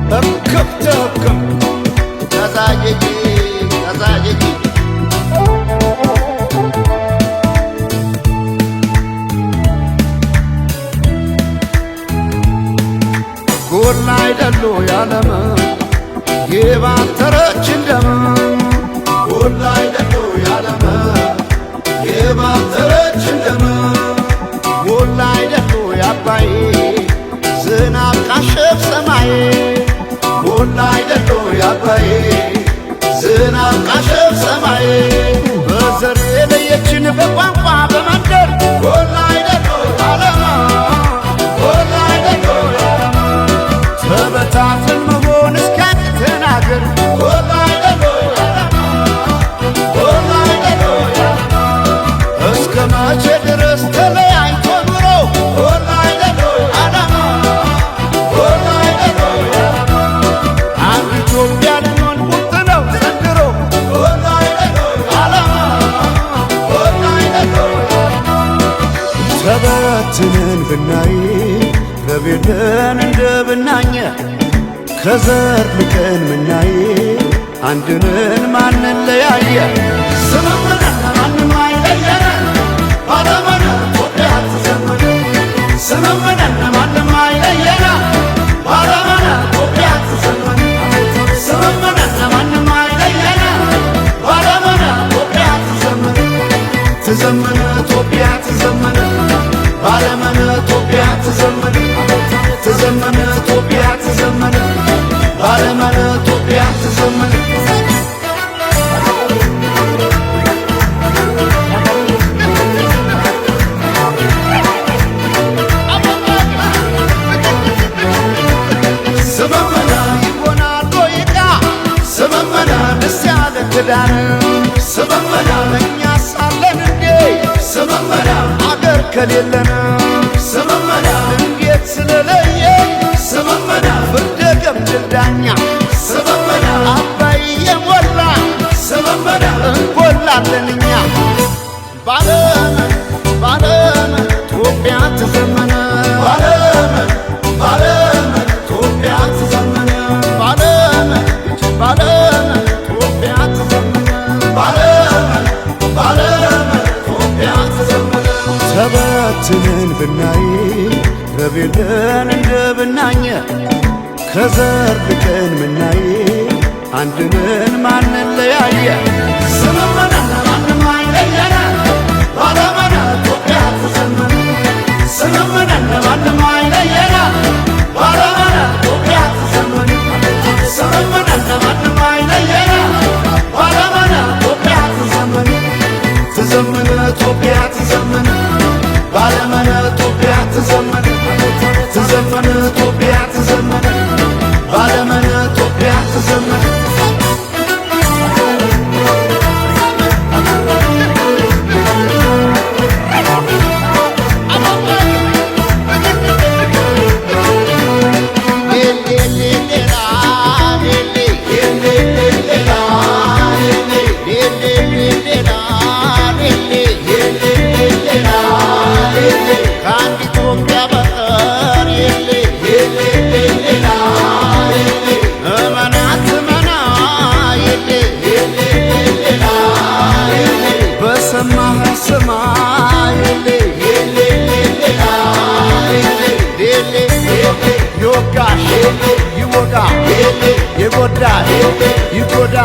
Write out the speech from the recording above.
እክብትክም ተዛየጂ ተዛየጂ ጎላ አይደሉ ያለም የባተረች እንደም ጎላ አይደሉ ያለም የባተረች እንደም ጎላ አይደሉ ያባይ ዝናብ ካሸፍ ሰማይ ጎላ አይደሉ ያባይ ዝናብ ካሸፍ ሰማይ በዘር የለየችን በቋንቋ በመንደር ጎላ አይደሉ ያለም ጎላ አይደሉ ያለም ተበታትን መሆን እስኪያቅተን አገር ጎላ አይደሉ ያለም ጎላ አይደሉ ያለም እስከ መቼ ድረስ ተለያይቶ ኑሮ ጎላ አይደሉ ያለም ጎላ አይደሉ ያለም አንድ ኢትዮጵያ ልንሆን ቁርጥ ነው ዘንድሮ ጎላ አይደሉ ያለም ጎላ አይደሉ ያለም ተበትነን ብናይ ረቤለን እንደ ብናኘ ከዘር ልቀን ምናይ አንድንን ማንን ለያየ ስምምነን ማንም አይለየን ባለመነ ኢትዮጵያ ትዘምር ስምምነን ማንም አይለየን ባለመነ ኢትዮጵያ ትዘምር ስምምነን ማንም አይለየን ባለመነ ኢትዮጵያ ትዘምር ትዘምር ኢትዮጵያ ትዘምር ባለመነ ኢትዮጵያ ትዘምር ትዘምር ኢትዮጵያ ትዘምር ባለመነ ኢትዮጵያ ትዘምር ስመመና ይሆናል ዶይቃ ስመመና ደስ ያለ ክዳን ስመመና እኛ ሳለን እንዴ ስመመና አገር ከሌለን ስመመና እንዴት ስለለየን ስመመና ፍርደ ገምድል ዳኛ ስመመና አባይ የሞላ ስመመና እንጎላለን እኛ ባለመን ባለመን ኢትዮጵያ ትዘመነ ባለመን ባለመን ኢትዮጵያ ትዘመነ ባለመን ባለመን ኢትዮጵያ ትዘመነ ባለመን ባለመን ኢትዮጵያ ትዘመነ ተበትነን ብናይ ረቤለን እንደ ብናኘ ከዘር ልቀን ምናይ አንድንን ማንን ለያየ ስምምነን ማንም አይለየን ባለመነ ኢትዮጵያ ትዘምር ስምምነን ማንም አይለየን ባለመነ ኢትዮጵያ ትዘምር ስምምነን ማንም አይለየን ባለመነ ኢትዮጵያ ትዘምር ትዘምር ኢትዮጵያ ትዘምር ባለመነ ኢትዮጵያ ትዘምር ትዘምር ኢትዮጵያ ትዘምር ባለመነ ኢትዮጵያ ትዘምር ይጎዳ ይጎዳ